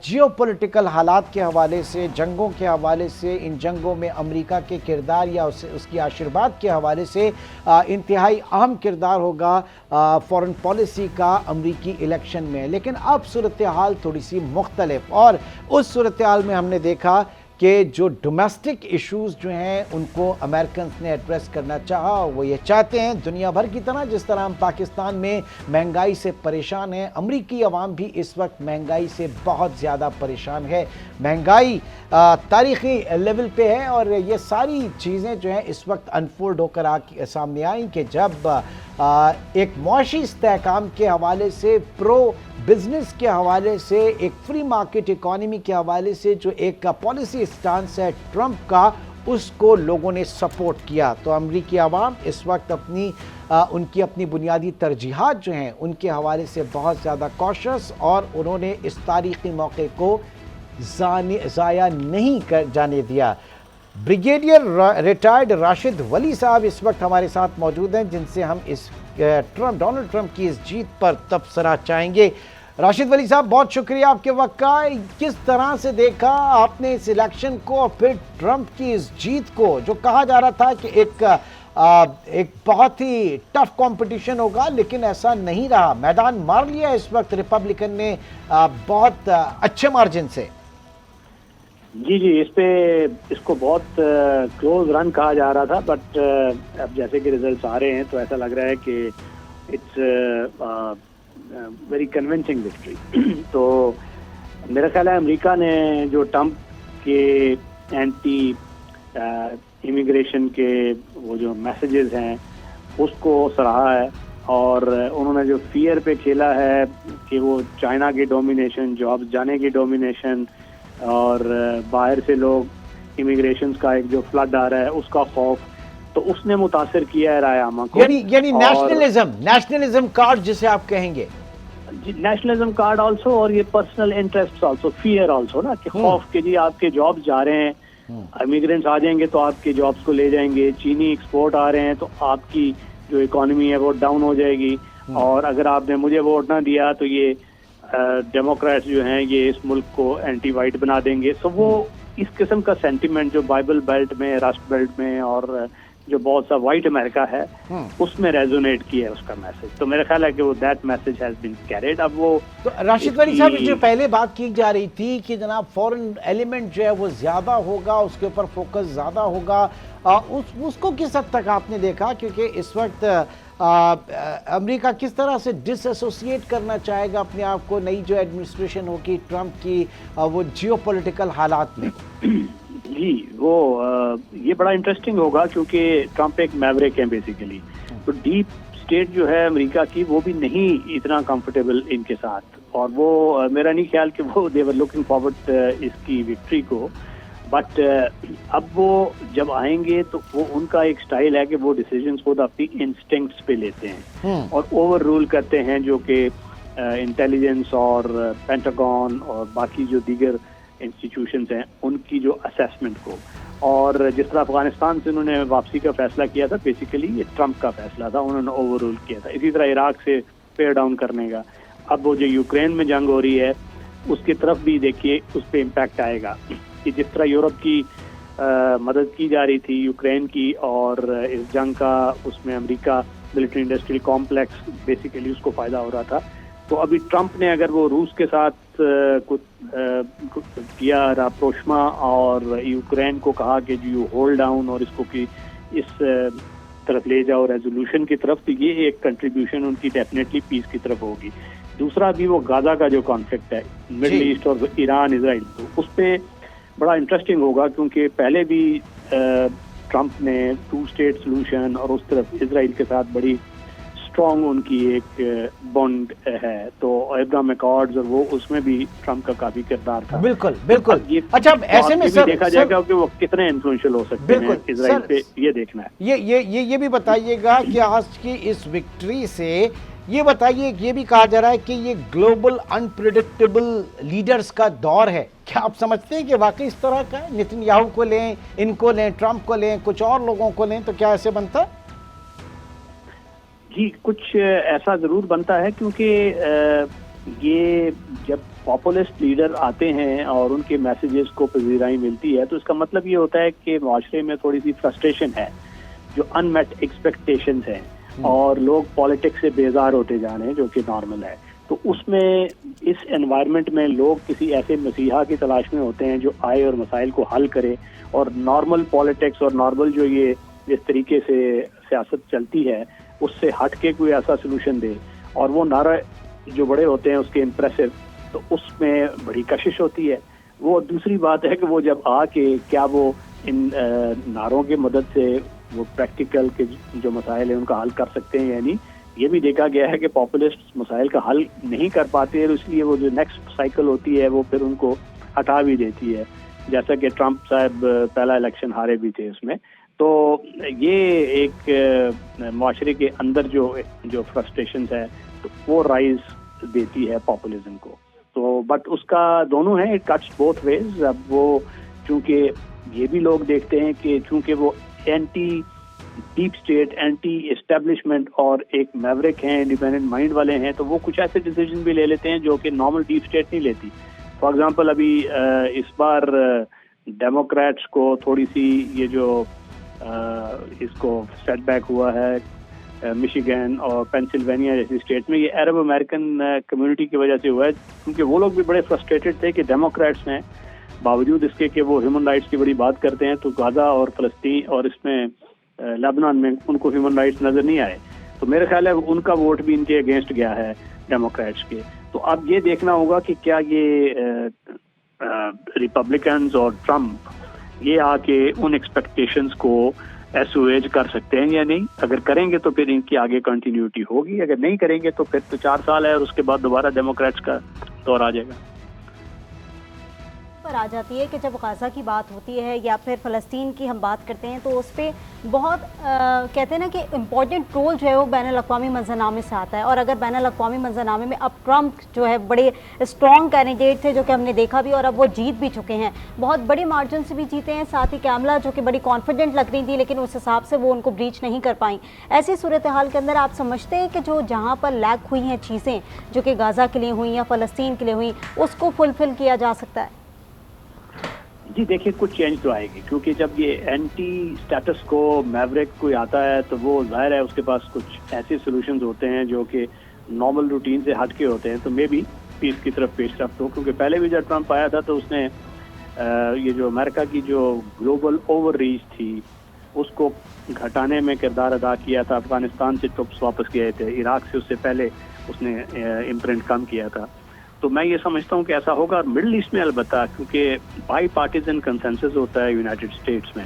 Jio political حالات کے حوالے سے، جنگوں کے حوالے سے، ان جنگوں میں امریکہ کے کردار یا اس کی آشرواد کے حوالے سے انتہائی اہم کردار ہوگا فورن پالیسی کا امریکی الیکشن میں. لیکن اب صورتحال تھوڑی سی مختلف، اور اس صورتحال میں ہم نے دیکھا کہ جو ڈومیسٹک ایشوز جو ہیں ان کو امریکنز نے ایڈریس کرنا چاہا. وہ یہ چاہتے ہیں دنیا بھر کی طرح جس طرح ہم پاکستان میں مہنگائی سے پریشان ہیں، امریکی عوام بھی اس وقت مہنگائی سے بہت زیادہ پریشان ہے. مہنگائی تاریخی لیول پہ ہے، اور یہ ساری چیزیں جو ہیں اس وقت انفولڈ ہو کر سامنے آئیں کہ جب ایک معاشی استحکام کے حوالے سے، پرو بزنس کے حوالے سے، ایک فری مارکیٹ اکانومی کے حوالے سے جو ایک پالیسی اسٹانس ہے ٹرمپ کا، اس کو لوگوں نے سپورٹ کیا. تو امریکی عوام اس وقت ان کی اپنی بنیادی ترجیحات جو ہیں ان کے حوالے سے بہت زیادہ کوشش، اور انہوں نے اس تاریخی موقع کو ضائع نہیں جانے دیا. بریگیڈیئر ریٹائرڈ راشد ولی صاحب اس وقت ہمارے ساتھ موجود ہیں، جن سے ہم ڈونلڈ ٹرمپ کی اس جیت پر تبصرہ چاہیں گے. راشد ولی صاحب، بہت شکریہ آپ کے وقت کا. کس طرح سے دیکھا آپ نے اس الیکشن کو اور پھر ٹرمپ کی اس جیت کو، جو کہا جا رہا تھا کہ ایک بہت ہی ٹف کمپٹیشن ہوگا، لیکن ایسا نہیں رہا، میدان مار لیا اس وقت ریپبلکن نے بہت اچھے مارجن سے. جی اس کو بہت کلوز رن کہا جا رہا تھا، بٹ اب جیسے کہ ریزلٹس آ رہے ہیں تو ایسا لگ رہا ہے کہ اٹس ویری کنونسنگ وکٹری. تو میرا خیال ہے امریکہ نے جو ٹرمپ کے اینٹی امیگریشن کے وہ جو میسیجز ہیں اس کو سراہا ہے، اور انہوں نے جو فیئر پہ کھیلا ہے کہ وہ چائنا کی ڈومینیشن، جابز جانے کی ڈومینیشن، اور باہر سے لوگ امیگریشنز کا ایک جو فلڈ آ رہا ہے اس کا خوف، تو اس نے متاثر کیا ہے رائے عامہ کو. یعنی نیشنلزم کارڈ جسے آپ کہیں گے، نیشنلزم کارڈ آلسو، اور یہ personal interest also, fear also نا، کہ خوف کہ جی آپ کے جابز جا رہے ہیں، امیگرینٹس آ جائیں گے تو آپ کے جابز کو لے جائیں گے، چینی ایکسپورٹ آ رہے ہیں تو آپ کی جو اکانومی ہے وہ ڈاؤن ہو جائے گی، اور اگر آپ نے مجھے ووٹ نہ دیا تو یہ ڈیموکریٹس جو ہیں یہ اس ملک کو اینٹی وائٹ بنا دیں گے. سو وہ اس قسم کا سینٹیمنٹ جو بائبل بیلٹ میں، رسٹ بیلٹ میں، اور جو بہت سا وائٹ امریکہ ہے اس میں ریزونیٹ کیا ہے اس کا میسج. تو میرا خیال ہے کہ وہ that message has been carried. اب وہ راشد ولی صاحب جو پہلے بات کی جا رہی تھی کہ جناب فورن ایلیمنٹ جو ہے وہ زیادہ ہوگا، اس کے اوپر فوکس زیادہ ہوگا، اس کو کس حد تک آپ نے دیکھا؟ کیونکہ اس وقت امریکہ کس طرح سے ڈس ایسوسیٹ کرنا چاہے گا اپنے آپ کو نئی جو ایڈمنسٹریشن ہوگی ٹرمپ کی وہ جیو پولیٹیکل حالات میں؟ جی وہ یہ بڑا انٹرسٹنگ ہوگا، کیونکہ ٹرمپ ایک میوریک ہیں بیسیکلی. تو ڈیپ اسٹیٹ جو ہے امریکہ کی وہ بھی نہیں اتنا کمفرٹیبل ان کے ساتھ، اور وہ میرا نہیں خیال کہ وہ دے ور لوکنگ فارورڈ اس کی وکٹری کو. بٹ اب وہ جب آئیں گے تو وہ ان کا ایک سٹائل ہے کہ وہ ڈیسیجنز خود اپنی انسٹنکٹس پہ لیتے ہیں اور اوور رول کرتے ہیں، جو کہ انٹیلیجنس اور پینٹاگون اور باقی جو دیگر انسٹیٹیوشنز ہیں ان کی جو اسیسمنٹ کو. اور جس طرح افغانستان سے انہوں نے واپسی کا فیصلہ کیا تھا، بیسیکلی یہ ٹرمپ کا فیصلہ تھا، انہوں نے اوور رول کیا تھا. اسی طرح عراق سے پیئر ڈاؤن کرنے کا. اب وہ جو یوکرین میں جنگ ہو رہی ہے اس کی طرف بھی دیکھیے اس پہ امپیکٹ آئے گا کہ جس طرح یورپ کی مدد کی جا رہی تھی یوکرین کی، اور اس جنگ کا اس میں امریکہ ملٹری انڈسٹریل کمپلیکس بیسیکلی اس کو فائدہ ہو رہا تھا. تو ابھی ٹرمپ نے اگر وہ روس کے ساتھ کیا راپروشما اور یوکرین کو کہا کہ یو ہولڈ ڈاؤن اور اس کو کہ اس طرف لے جاؤ ریزولوشن کی طرف، تو یہ ایک کنٹریبیوشن ان کی ڈیفینیٹلی پیس کی طرف ہوگی. دوسرا بھی وہ غزہ کا جو کانفلکٹ ہے مڈل ایسٹ اور ایران اسرائیل، تو اس پہ بڑا انٹرسٹنگ ہوگا، کیونکہ پہلے بھی ٹرمپ نے 2 اسٹیٹ سلوشن اور اس طرف اسرائیل کے ساتھ بڑی اسٹرانگ ان کی ایک بانڈ ہے. تو ابراہم اکارڈز اور وہ اس میں بھی ٹرمپ کا کافی کردار تھا. بالکل بالکل. اچھا ایسے میں سر دیکھا جائے گا کہ وہ کتنے انفلوئنشل ہو سکتے ہیں اسرائیل پہ، یہ دیکھنا ہے. یہ بھی بتائیے گا کہ آج کی اس وکٹری سے یہ بتائیے، یہ بھی کہا جا رہا ہے کہ یہ گلوبل انپریڈکٹیبل لیڈرز کا دور ہے. کیا آپ سمجھتے ہیں کہ واقعی اس طرح کا ہے؟ نتن یاہو کو لیں، ان کو لیں، ٹرمپ کو لیں، کچھ اور لوگوں کو لیں، تو کیا ایسے بنتا؟ جی کچھ ایسا ضرور بنتا ہے، کیونکہ یہ جب پاپولسٹ لیڈر آتے ہیں اور ان کے میسیجز کو پذیرائی ملتی ہے تو اس کا مطلب یہ ہوتا ہے کہ معاشرے میں تھوڑی سی فرسٹریشن ہے، جو ان میٹ ایکسپیکٹیشنز ہیں اور لوگ پالیٹکس سے بیزار ہوتے جا رہے ہیں، جو کہ نارمل ہے. تو اس میں اس انوائرمنٹ میں لوگ کسی ایسے مسیحا کی تلاش میں ہوتے ہیں جو آئے اور مسائل کو حل کرے اور نارمل پالیٹکس اور نارمل جو یہ جس طریقے سے سیاست چلتی ہے اس سے ہٹ کے کوئی ایسا سلوشن دے. اور وہ نعرے جو بڑے ہوتے ہیں اس کے امپریسو، تو اس میں بڑی کشش ہوتی ہے. وہ دوسری بات ہے کہ وہ جب آ کے کیا وہ ان نعروں کی مدد سے وہ پریکٹیکل کے جو مسائل ہیں ان کا حل کر سکتے ہیں یا نہیں. یہ بھی دیکھا گیا ہے کہ پاپولسٹ مسائل کا حل نہیں کر پاتے، اور اس لیے وہ جو نیکسٹ سائیکل ہوتی ہے وہ پھر ان کو ہٹا بھی دیتی ہے، جیسا کہ ٹرمپ صاحب پہلا الیکشن ہارے بھی تھے اس میں. تو یہ ایک معاشرے کے اندر جو فرسٹریشنز ہے تو وہ رائز دیتی ہے پاپولزم کو. تو بٹ اس کا دونوں ہیں، اٹ کٹس بوتھ ویز. اب وہ چونکہ یہ بھی لوگ دیکھتے ہیں کہ چونکہ وہ anti deep state, anti establishment اور ایک میوریک ہیں، انڈیپینڈنٹ مائنڈ والے ہیں، تو وہ کچھ ایسے ڈیسیجن بھی لے لیتے ہیں جو کہ نارمل ڈیپ اسٹیٹ نہیں لیتی. فار ایگزامپل ابھی اس بار ڈیموکریٹس کو تھوڑی سی یہ جو اس کو سیٹ بیک ہوا ہے مشیگن اور پینسلوینیا جیسی اسٹیٹ میں، یہ عرب امریکن کمیونٹی کی وجہ سے ہوا ہے، کیونکہ وہ لوگ بھی بڑے فرسٹریٹڈ تھے کہ ڈیموکریٹس ہیں باوجود اس کے کہ وہ ہیومن رائٹس کی بڑی بات کرتے ہیں، تو غزہ اور فلسطین اور اس میں لیبنان میں ان کو ہیومن رائٹس نظر نہیں آئے. تو میرے خیال ہے ان کا ووٹ بھی ان کے اگینسٹ گیا ہے ڈیموکریٹس کے. تو اب یہ دیکھنا ہوگا کہ کیا یہ ریپبلکنز اور ٹرمپ یہ آ کے ان ایکسپیکٹیشنز کو ایسویج کر سکتے ہیں یا نہیں. اگر کریں گے تو پھر ان کی آگے کنٹینیوٹی ہوگی، اگر نہیں کریں گے تو پھر تو 4 سال ہے اور اس کے بعد دوبارہ ڈیموکریٹس کا دور آ جائے گا. پر آ جاتی ہے کہ جب غزہ کی بات ہوتی ہے یا پھر فلسطین کی ہم بات کرتے ہیں تو اس پہ بہت کہتے ہیں نا کہ امپورٹنٹ رول جو ہے وہ بین الاقوامی منظرنامے سے آتا ہے. اور اگر بین الاقوامی منظرنامے میں اب ٹرمپ جو ہے بڑے اسٹرانگ کینڈیڈیٹ تھے جو کہ ہم نے دیکھا بھی، اور اب وہ جیت بھی چکے ہیں، بہت بڑے مارجن سے بھی جیتے ہیں. ساتھ ہی کیملا جو کہ بڑی کانفیڈنٹ لگ رہی تھی لیکن اس حساب سے وہ ان کو بریچ نہیں کر پائیں. ایسی صورتحال کے اندر آپ سمجھتے ہیں کہ جو جہاں پر لیک ہوئی ہیں چیزیں جو کہ غزہ کے لیے ہوئیں یا فلسطین کے لیے ہوئیں، اس کو فلفل کیا جا سکتا ہے؟ جی دیکھیے کچھ چینج تو آئے گی، کیونکہ جب یہ اینٹی اسٹیٹس کو میوریک کوئی آتا ہے تو وہ ظاہر ہے اس کے پاس کچھ ایسے سولوشنز ہوتے ہیں جو کہ نارمل روٹین سے ہٹ کے ہوتے ہیں. تو مے بی پیس کی طرف پیش رفت ہو، کیونکہ پہلے بھی جب ٹرمپ آیا تھا تو اس نے یہ جو امریکہ کی جو گلوبل اوور ریچ تھی اس کو گھٹانے میں کردار ادا کیا تھا. افغانستان سے ٹرپس واپس کیے تھے، عراق سے اس سے پہلے اس نے امپرنٹ کم کیا تھا. تو میں یہ سمجھتا ہوں کہ ایسا ہوگا. اور مڈل ایسٹ میں البتہ کیونکہ بائی پارٹیزن کنسنسس ہوتا ہے یونائٹڈ اسٹیٹس میں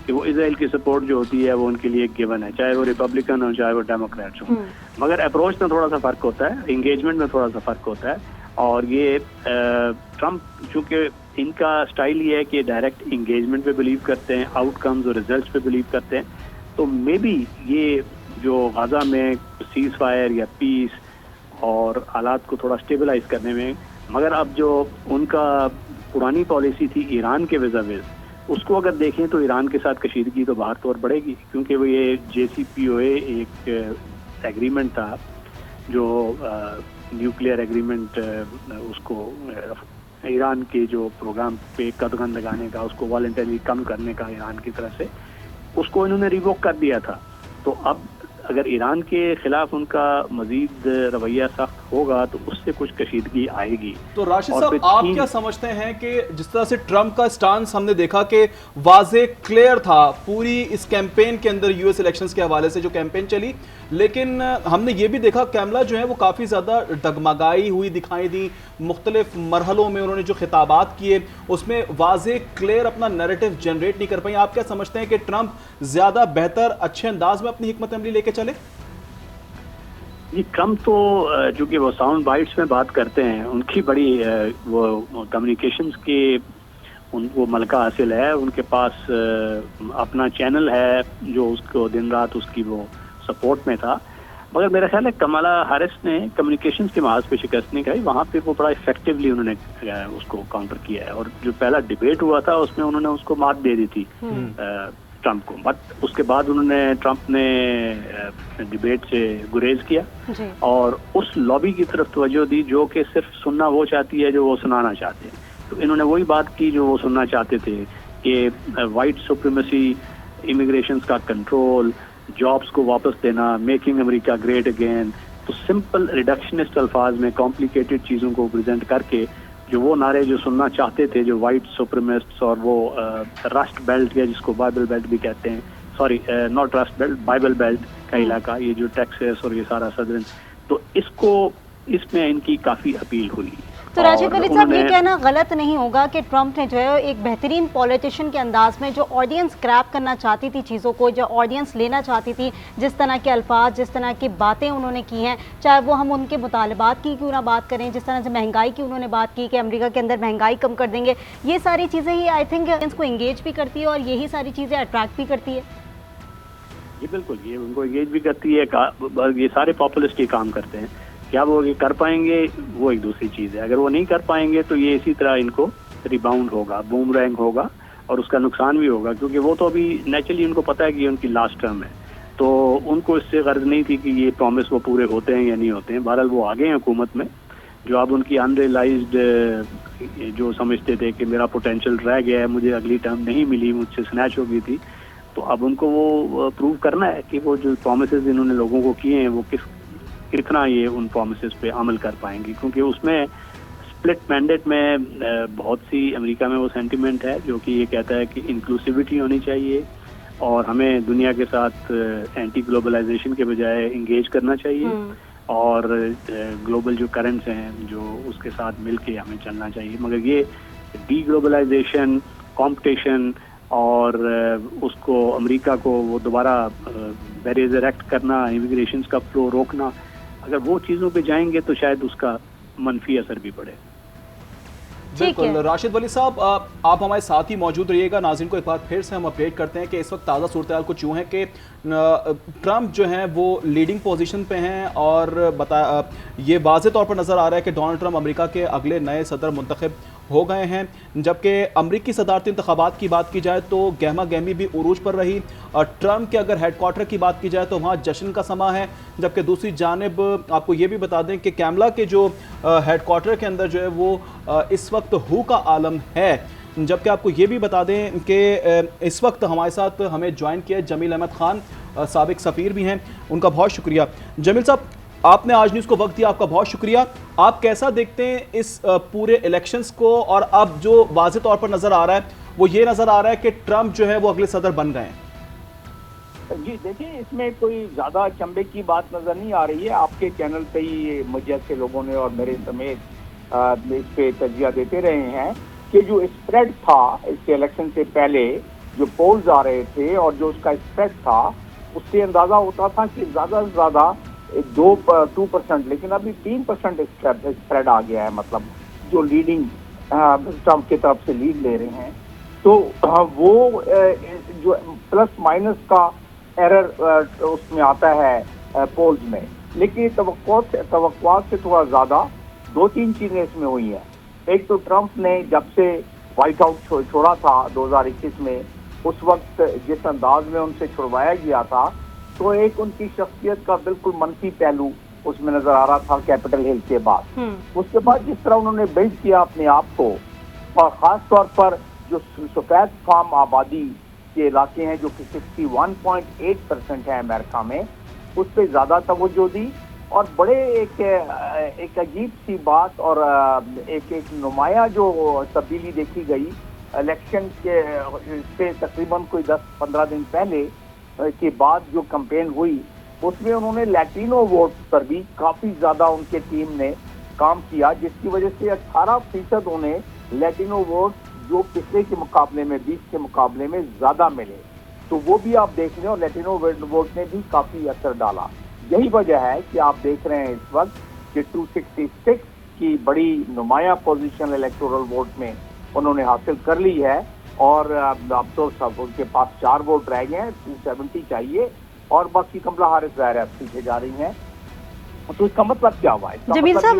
کہ وہ اسرائیل کی سپورٹ جو ہوتی ہے وہ ان کے لیے ایک گیون ہے، چاہے وہ ریپبلکن ہو چاہے وہ ڈیموکریٹس ہوں. مگر اپروچ میں تھوڑا سا فرق ہوتا ہے، انگیجمنٹ میں تھوڑا سا فرق ہوتا ہے. اور یہ ٹرمپ چونکہ ان کا اسٹائل یہ ہے کہ ڈائریکٹ انگیجمنٹ پہ بلیو کرتے ہیں، آؤٹ کمز اور ریزلٹس پہ بلیو کرتے ہیں. تو مے بی یہ جو غزہ میں سیز فائر یا پیس اور حالات کو تھوڑا اسٹیبلائز کرنے میں، مگر اب جو ان کا پرانی پالیسی تھی ایران کے ویزاویز، اس کو اگر دیکھیں تو ایران کے ساتھ کشیدگی تو باہر طور بڑھے گی، کیونکہ وہ یہ JCPOA ایک ایگریمنٹ تھا جو نیوکلیئر ایگریمنٹ، اس کو ایران کے جو پروگرام پہ قدغن لگانے کا، اس کو والنٹری کم کرنے کا ایران کی طرف سے، اس کو انہوں نے ریووک کر دیا تھا. تو اب اگر ایران کے خلاف ان کا مزید رویہ سخت ہوگا تو اس سے کچھ کشیدگی آئے گی. تو راشد صاحب آپ کیا سمجھتے ہیں کہ جس طرح سے ٹرمپ کا سٹانس ہم نے دیکھا کہ واضح کلیئر تھا پوری اس کیمپین کے اندر، US الیکشنز کے حوالے سے جو کیمپین چلی، لیکن ہم نے یہ بھی دیکھا کیملا جو ہے وہ کافی زیادہ ڈگمگائی ہوئی دکھائی دی. مختلف مرحلوں میں انہوں نے جو خطابات کیے اس میں واضح کلیئر اپنا نیریٹو جنریٹ نہیں کر پائیں. آپ کیا سمجھتے ہیں کہ ٹرمپ زیادہ بہتر اچھے انداز میں اپنی حکمت عملی لے کے چلے؟ جی ٹرمپ تو چونکہ وہ ساؤنڈ بائٹس میں بات کرتے ہیں، ان کی بڑی وہ کمیونیکیشنز کے وہ ملکہ حاصل ہے. ان کے پاس اپنا چینل ہے جو اس کو دن رات اس کی وہ سپورٹ میں تھا. مگر میرا خیال ہے کمالا ہیرس نے کمیونیکیشنز کے محاذ پہ شکست نہیں کھائی، وہاں پہ وہ بڑا افیکٹولی انہوں نے اس کو کاؤنٹر کیا ہے. اور جو پہلا ڈیبیٹ ہوا تھا اس میں انہوں نے اس کو مات دے دی تھی ट्रंप को, बट उसके बाद ट्रंप ने डिबेट से गुरेज किया और उस लॉबी की तरफ तवज्जो दी जो कि सिर्फ सुनना वो चाहती है जो वो सुनाना चाहते हैं। तो इन्होंने वही बात की जो वो सुनना चाहते थे कि वाइट सुप्रीमेसी, इमिग्रेशन का कंट्रोल, जॉब्स को वापस देना, मेकिंग अमेरिका ग्रेट अगेन। तो सिंपल रिडक्शनिस्ट अल्फाज में कॉम्प्लिकेटेड चीज़ों को प्रेजेंट करके जो वो नारे जो सुनना चाहते थे, जो वाइट सुप्रीमिस्ट्स और वो रस्ट बेल्ट या जिसको बाइबल बेल्ट भी कहते हैं, sorry not rust belt, Bible belt का इलाका, ये जो टेक्सास और ये सारा सदर्न, तो इसमें इनकी काफ़ी अपील हुई। तो राशिद वली साहब, ये कहना गलत नहीं होगा कि ट्रंप ने जो है एक बेहतरीन पॉलिटिशियन के अंदाज में जो ऑडियंस क्रैप करना चाहती थी चीज़ों को, जो ऑडियंस लेना चाहती थी, जिस तरह के अल्फाज, जिस तरह की बातें उन्होंने की हैं, चाहे वो हम उनके मुतालबात की क्यों ना बात करें, जिस तरह से महंगाई की उन्होंने बात की कि अमेरिका के अंदर महंगाई कम कर देंगे, ये सारी चीज़ें ही आई थिंक ऑडियंस को इंगेज भी करती है और यही सारी चीज़ें अट्रैक्ट भी करती है। ये बिल्कुल, ये उनको एंगेज भी करती है। ये सारे पॉपुलिस्ट ही काम करते हैं। क्या वो ये कर पाएंगे वो एक दूसरी चीज़ है। अगर वो नहीं कर पाएंगे तो ये इसी तरह इनको रिबाउंड होगा, बूमरैंग होगा और उसका नुकसान भी होगा, क्योंकि वो तो अभी नेचुरली उनको पता है कि ये उनकी लास्ट टर्म है, तो उनको इससे गर्ज नहीं थी कि ये प्रॉमिस वो पूरे होते हैं या नहीं होते हैं। बहरहाल वो आगे हैं हुकूमत में, जो अब उनकी अनरियलाइज्ड जो समझते थे कि मेरा पोटेंशियल रह गया है, मुझे अगली टर्म नहीं मिली, मुझसे स्नैच हो गई थी, तो अब उनको वो प्रूव करना है कि वो जो प्रोमिसेस इन्होंने लोगों को किए हैं वो कितना ये उन प्रोमिसेस पे अमल कर पाएंगे। क्योंकि उसमें स्प्लिट मैंडेट में बहुत सी अमेरिका में वो सेंटिमेंट है जो कि ये कहता है कि इंक्लूसिविटी होनी चाहिए और हमें दुनिया के साथ एंटी ग्लोबलाइजेशन के बजाय इंगेज करना चाहिए और ग्लोबल जो करंट्स हैं जो उसके साथ मिलके हमें चलना चाहिए। मगर ये डी ग्लोबलाइजेशन, कॉम्पिटिशन और उसको अमेरिका को वो दोबारा बैरियर्स इरेक्ट करना, इमिग्रेशन का फ्लो रोकना, अगर वो चीज़ों पे जाएंगे तो शायद उसका मनफी असर भी पड़े। बिल्कुल राशिद वली साहब, आप हमारे साथ ही मौजूद रहिएगा। नाज़रीन को एक बार फिर से हम अपडेट करते हैं कि इस वक्त ताज़ा सूरत हाल कुछ यूँ है कि ट्रंप जो हैं वो लीडिंग पोजीशन पे हैं और ये वाज़े तौर पर नज़र आ रहा है कि डोनाल्ड ट्रंप अमेरिका के अगले नए सदर मुंतखब हो गए हैं। जबकि अमरीकी सदारती इंतखाबात की बात की जाए तो गहमा गहमी भी उरूज पर रही और ट्रंप के अगर हेडक्वार्टर की बात की जाए तो वहाँ जश्न का समा है। जबकि दूसरी जानिब आपको ये भी बता दें कि कैमला के जो हेडक्वार्टर के अंदर जो है वो इस वक्त हू का आलम है। जबकि आपको ये भी बता दें कि इस वक्त हमारे साथ हमें ज्वाइन किया जमील अहमद खान, साबिक सफ़ीर भी हैं, उनका बहुत शुक्रिया। जमील साहब, आपने आज न्यूज़ को वक्त दिया, आपका बहुत शुक्रिया। आप कैसा देखते हैं इस पूरे इलेक्शंस को? और अब जो वाज़े तौर पर नज़र आ रहा है वो ये नज़र आ रहा है कि ट्रंप जो है वो अगले सदर बन गए हैं। जी देखिए, इसमें कोई ज़्यादा चंबे की बात नज़र नहीं आ रही है। आपके चैनल पे ही मुझे से लोगों ने और मेरे समेत इस पे तजिया देते रहे हैं कि जो स्प्रेड था इसके इलेक्शन से पहले, जो पोल्स आ रहे थे और जो उसका स्प्रेड था, उससे अंदाज़ा होता था कि ज़्यादा से ज़्यादा 2%, लेकिन अभी 3% स्प्रेड आ गया है। मतलब जो लीडिंग ट्रंप की तरफ से लीड ले रहे हैं, तो वो जो प्लस माइनस का एरर उसमें आता है पोल्स में। लेकिन तवक्कुआत से थोड़ा ज़्यादा 2-3 चीज़ें इसमें हुई हैं। एक तो ट्रंप ने जब से व्हाइट हाउस छोड़ा था 2021 में, उस वक्त जिस अंदाज में उनसे छुड़वाया गया था, तो एक उनकी शख्सियत का बिल्कुल मनफी पहलू उसमें नजर आ रहा था कैपिटल हिल के बाद। उसके बाद जिस तरह उन्होंने बिल्ड किया अपने आप को, और ख़ास तौर पर जो सफेद फार्म आबादी के इलाके हैं जो कि 61.8% है अमेरिका में, उस पर ज़्यादा तवज्जो दी और बड़े एक अजीब सी बात और एक नुमाया जो तब्दीली देखी गई इलेक्शन के से तकरीबन कोई 10-15 दिन पहले के बाद जो कैंपेन हुई, उसमें उन्होंने लैटिनो वोट पर भी काफ़ी ज़्यादा उनके टीम ने काम किया, जिसकी वजह से 18% उन्हें लैटिनो वोट जो पिछले के मुकाबले में 20 के मुकाबले में ज़्यादा मिले, तो वो भी आप देख लें और लैटिनो वोट ने भी काफ़ी असर डाला। यही वजह है कि आप देख रहे हैं इस वक्त कि 266 की बड़ी नुमाया पोजीशन इलेक्टोरल वोट में उन्होंने हासिल कर ली है और अब तो सब उनके पास 4 वोट रह गए हैं, 270 चाहिए और बाकी कमला हारिस ज़ाहिर है पीछे जा रही हैं। तो इसका मतलब क्या हुआ? जमील साहब,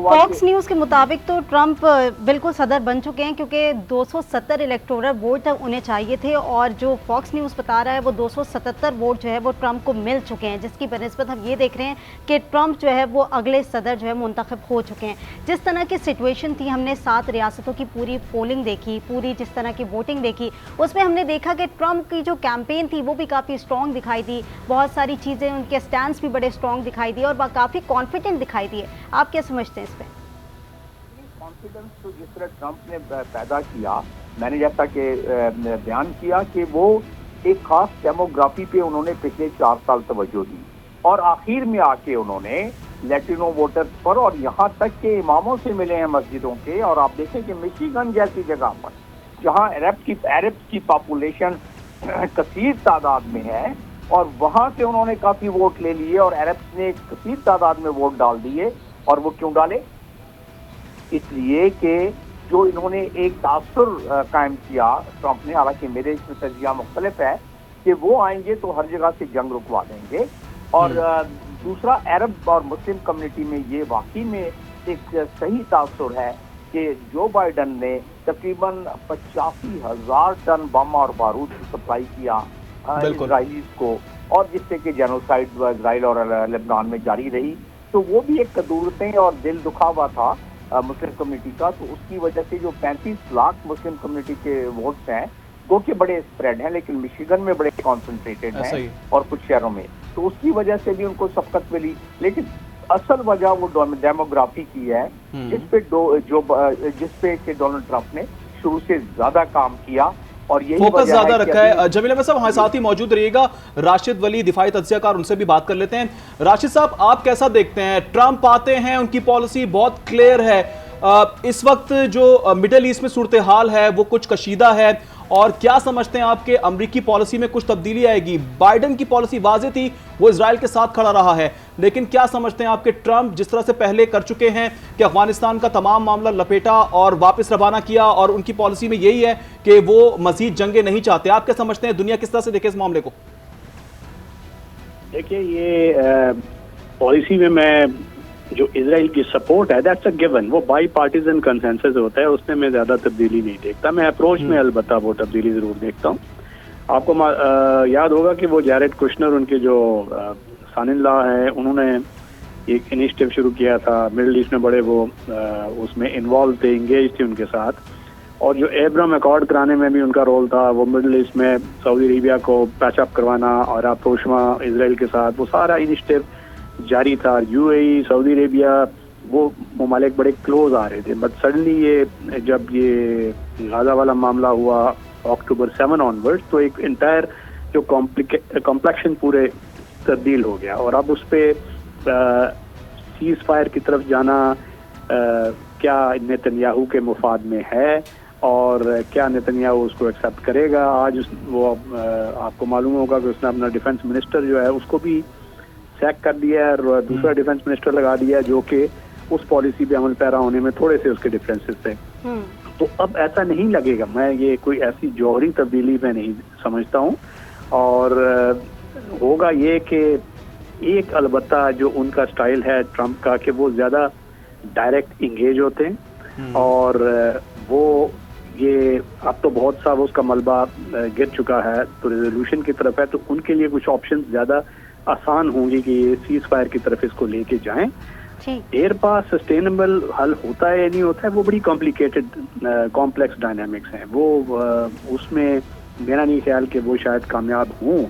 फॉक्स न्यूज़ के मुताबिक तो ट्रंप बिल्कुल सदर बन चुके हैं, क्योंकि 270 इलेक्टोरल वोट उन्हें चाहिए थे और जो फॉक्स न्यूज़ बता रहा है वो 277 वोट जो है वो ट्रंप को मिल चुके हैं, जिसकी बनस्बत हम ये देख रहे हैं कि ट्रंप जो है वो अगले सदर जो है मुंतखब हो चुके हैं। जिस तरह की सिचुएशन थी, हमने 7 रियासतों की पूरी पोलिंग देखी, पूरी जिस तरह की वोटिंग देखी, उसमें हमने देखा कि ट्रंप की जो कैंपेन थी वो भी काफ़ी स्ट्रॉन्ग दिखाई दी, बहुत सारी चीज़ें, उनके स्टैंड्स भी बड़े स्ट्रॉन्ग दिखाई दी और काफ़ी कॉन्फिडेंट दिखाई दिए। आप क्या समझते हैं इस पे? कॉन्फिडेंस तो जिस तरह ट्रंप ने पैदा किया, मैंने जैसा कि बयान किया कि वो एक खास डेमोग्राफी पे उन्होंने पिछले 4 साल तवज्जो दी और आखिर में आके उन्होंने लैटिनो वोटर्स पर और यहाँ तक के इमामों से मिले हैं मस्जिदों के। और आप देखें कि मिशिगन जैसी जगह पर जहाँ अरब्स की पॉपुलेशन कसीर तादाद में है और वहां से उन्होंने काफी वोट ले लिए और अरब्स ने कसीर तादाद में वोट डाल दिए। और वो क्यों डाले? इसलिए कि जो इन्होंने एक तासुर कायम किया ट्रंप ने, हालांकि मेरे इसमें तजिया मुख्तलिफ है कि वो आएंगे तो हर जगह से जंग रुकवा देंगे। और दूसरा, अरब और मुस्लिम कम्युनिटी में ये वाकई में एक सही तासुर है कि जो बाइडन ने तकरीबन 85,000 टन बम और बारूद सप्लाई किया इजराइलीज को, और जिससे कि जेनोसाइड इजराइल और लेबनान में जारी रही, तो वो भी एक कदूरतें और दिल दुखावा था मुस्लिम कम्युनिटी का। तो उसकी वजह से जो 35 लाख मुस्लिम कम्युनिटी के वोट्स हैं वो के बड़े स्प्रेड हैं, लेकिन मिशिगन में बड़े कॉन्सेंट्रेटेड हैं और कुछ शहरों में, तो उसकी वजह से भी उनको शफकत मिली। लेकिन असल वजह वो डेमोग्राफी की है, जिसपे डोनाल्ड ट्रंप ने शुरू से ज्यादा काम किया और यही फोकस ज्यादा रखा है। जमील अहमद साहब हमारे साथ ही मौजूद रहिएगा, राशिद वली दिफाई तज्जियाकार, उनसे भी बात कर लेते हैं। राशिद साहब, आप कैसा देखते हैं? ट्रंप आते हैं, उनकी पॉलिसी बहुत क्लियर है, इस वक्त जो मिडिल ईस्ट में सूरत हाल है वो कुछ कशीदा है, और क्या समझते हैं आपके अमरीकी पॉलिसी में कुछ तब्दीली आएगी? बाइडन की पॉलिसी वाज़ेह थी, वो इजराइल के साथ खड़ा रहा है, लेकिन क्या समझते हैं आपके ट्रंप जिस तरह से पहले कर चुके हैं कि अफगानिस्तान का तमाम मामला लपेटा और वापस रवाना किया, और उनकी पॉलिसी में यही है कि वो मजीद जंगें नहीं चाहते? आप क्या समझते हैं, दुनिया किस तरह से देखे इस मामले को? देखिए, ये पॉलिसी में मैं जो इजराइल की सपोर्ट है दैट्स अ गिवन, वो बाई पार्टीजन कंसेंसस होता है, उसमें मैं ज्यादा तब्दीली नहीं देखता। मैं अप्रोच में अलबत्ता वो तब्दीली जरूर देखता हूँ। आपको याद होगा कि वो जैरेड कुशनर, उनके जो सन इन लॉ है, उन्होंने एक इनिशिएटिव शुरू किया था मिडिल ईस्ट में, बड़े वो उसमें इन्वॉल्व थे, इंगेज थे उनके साथ, और जो एब्राहम अकॉर्ड कराने में भी उनका रोल था, वो मिडिल ईस्ट में सऊदी अरेबिया को पैचअप करवाना और अप्रोचमा इसराइल के साथ, वो सारा इनिशिएटिव जारी था। यूएई, सऊदी अरेबिया, वो ममालिक बड़े क्लोज आ रहे थे, बट सडनली ये जब ये गाजा वाला मामला हुआ अक्टूबर 7 ऑनवर्ड्स, तो एक इंटायर जो कॉम्प्लेक्शन पूरे तब्दील हो गया, और अब उस पे सीज फायर की तरफ जाना क्या नेतन्याहू के मुफाद में है और क्या नेतन्याहू उसको एक्सेप्ट करेगा? आज वो आपको मालूम होगा कि उसने अपना डिफेंस मिनिस्टर जो है उसको भी सैक कर दिया है और दूसरा डिफेंस मिनिस्टर लगा दिया है, जो कि उस पॉलिसी पे अमल पैरा होने में थोड़े से उसके डिफरेंसेस थे। तो अब ऐसा नहीं लगेगा, मैं ये कोई ऐसी जौहरी तब्दीली मैं नहीं समझता हूँ, और होगा ये कि एक अलबत्ता जो उनका स्टाइल है ट्रंप का कि वो ज़्यादा डायरेक्ट इंगेज होते हैं, और वो ये अब तो बहुत सा वो उसका मलबा गिर चुका है, तो रेजोल्यूशन की तरफ है, तो उनके लिए कुछ ऑप्शन ज़्यादा आसान होंगे कि ये सीज फायर की तरफ इसको लेके जाएं। एयर पास सस्टेनेबल हल होता है या नहीं होता है, वो बड़ी कॉम्प्लिकेटेड कॉम्प्लेक्स डायनामिक्स हैं, वो उसमें मेरा नहीं ख्याल कि वो शायद कामयाब हों,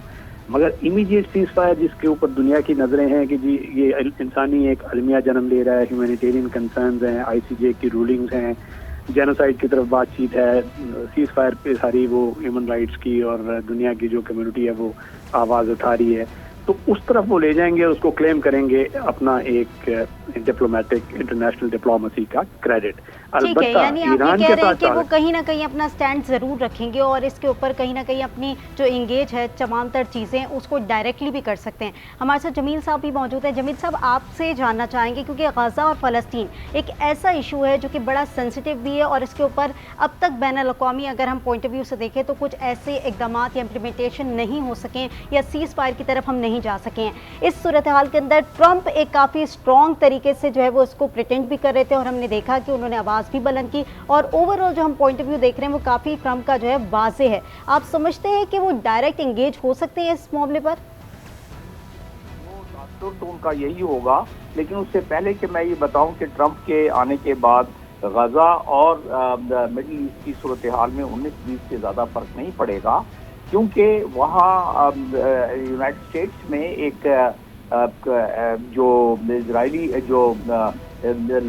मगर इमीडिएट सीज फायर जिसके ऊपर दुनिया की नज़रें हैं कि जी ये इंसानी एक अलमिया जन्म ले रहा है, ह्यूमैनिटेरियन कंसर्न्स हैं, ICJ की रूलिंग्स हैं, जेनोसाइड की तरफ बातचीत है, सीज फायर पे सारी वो ह्यूमन राइट्स की और दुनिया की जो कम्युनिटी है वो आवाज़ उठा रही है, तो उस तरफ वो ले जाएंगे, उसको क्लेम करेंगे अपना एक डिप्लोमेटिक इंटरनेशनल डिप्लोमेसी का क्रेडिट। ٹھیक ہے, یعنی آپ ईरान یہ के कह रहे हैं साथ कि वो कहीं ना कहीं अपना स्टैंड ज़रूर रखेंगे और इसके ऊपर कहीं ना कहीं अपनी जो इंगेज है तमाम तर चीज़ें उसको डायरेक्टली भी कर सकते हैं. हमारे साथ जमील साहब भी मौजूद हैं. जमील साहब, आपसे जानना चाहेंगे क्योंकि गज़ा और फ़लस्तीन एक ऐसा इशू है जो कि बड़ा सेंसिटिव भी है और इसके ऊपर अब तक बैनुल-अक़वामी अगर हम पॉइंट ऑफ व्यू से देखें तो कुछ ऐसे इक़दाम या इम्प्लीमेंटेशन नहीं हो सकें या सीज़ फायर की तरफ हम नहीं जा सकें. इस सूरत हाल के अंदर ट्रंप एक काफ़ी स्ट्रॉन्ग तरीके से जो है वो इसको प्रिटेंड भी कर रहे थे और हमने देखा कि उन्होंने आवाज़ भी बुलंद की और ओवरऑल जो हम पॉइंट ऑफ व्यू देख रहे हैं वो काफ़ी ट्रंप का जो है वाज़े है. आप समझते हैं कि वो डायरेक्ट इंगेज हो सकते हैं इस मामले पर? तो उनका यही होगा, लेकिन उससे पहले कि मैं ये बताऊं कि ट्रंप के आने के बाद गजा और मिडिल ईस्ट की सूरत हाल में 19-20 से ज़्यादा फर्क नहीं पड़ेगा, क्योंकि वहाँ यूनाइटेड स्टेट्स में एक जो इजरायली जो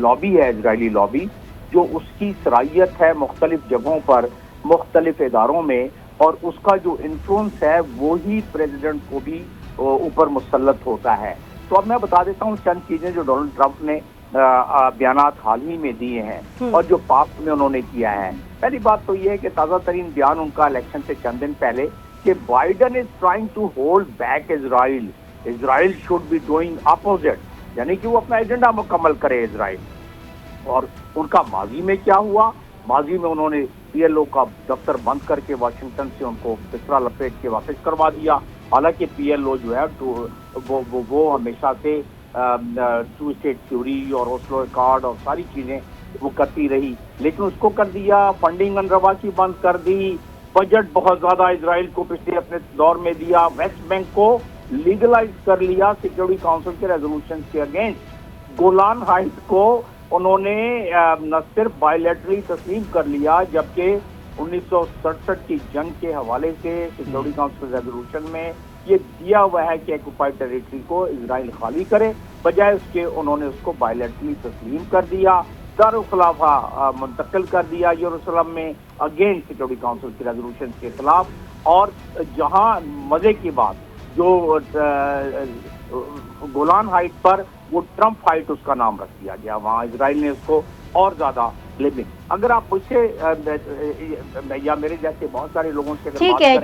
लॉबी है, इजरायली लॉबी, जो उसकी सलाहियत है मुख्तलिफ जगहों पर मुख्तलिफ इदारों में, और उसका जो इन्फ्लुएंस है वो ही प्रेसिडेंट को भी ऊपर मुसल्लत होता है. तो अब मैं बता देता हूँ चंद चीज़ें जो डोनाल्ड ट्रंप ने बयानात हाल ही में दिए हैं और जो पास्ट में उन्होंने किया है. पहली बात तो ये है कि ताज़ा तरीन बयान उनका इलेक्शन से चंद दिन पहले कि Biden is trying to hold back Israel, Israel should be doing opposite, यानी कि वो अपना एजेंडा मुकम्मल करे इजराइल. और उनका माजी में क्या हुआ? माजी में उन्होंने पीएलओ का दफ्तर बंद करके वाशिंगटन से उनको बिस्तरा लपेट के वापस करवा दिया. हालांकि पीएलओ जो है वो हमेशा से टू स्टेट थ्योरी और ओस्लो अकॉर्ड और सारी चीज़ें वो करती रही, लेकिन उसको कर दिया. फंडिंग अनरवा की बंद कर दी. बजट बहुत ज़्यादा इजराइल को पिछले अपने दौर में दिया. वेस्ट बैंक को लीगलाइज कर लिया सिक्योरिटी काउंसिल के रेजोल्यूशन के अगेंस्ट. गोलान हाइट्स को उन्होंने न सिर्फ बायलैटरली तस्लीम कर लिया, जबकि 1967 की जंग के हवाले से सिक्योरिटी काउंसिल रेजोल्यूशन में ये दिया हुआ है कि ऑक्युपाइड टेरिटरी को इजराइल खाली करे, बजाय उसके उन्होंने उसको बायलैटरली तस्लीम कर दिया. दारुल खिलाफा मुंतकिल कर दिया यरूशलेम में अगेंस्ट सिक्योरिटी काउंसिल के रेजोल्यूशन के खिलाफ. और जहां मजे की बात, जो गोलान हाइट पर वो ट्रंप हाइट उसका नाम रख दिया गया, वहां इजराइल ने उसको और ज्यादा लिमिट. अगर आप मुझसे या मेरे जैसे बहुत सारे लोगों से ठीक है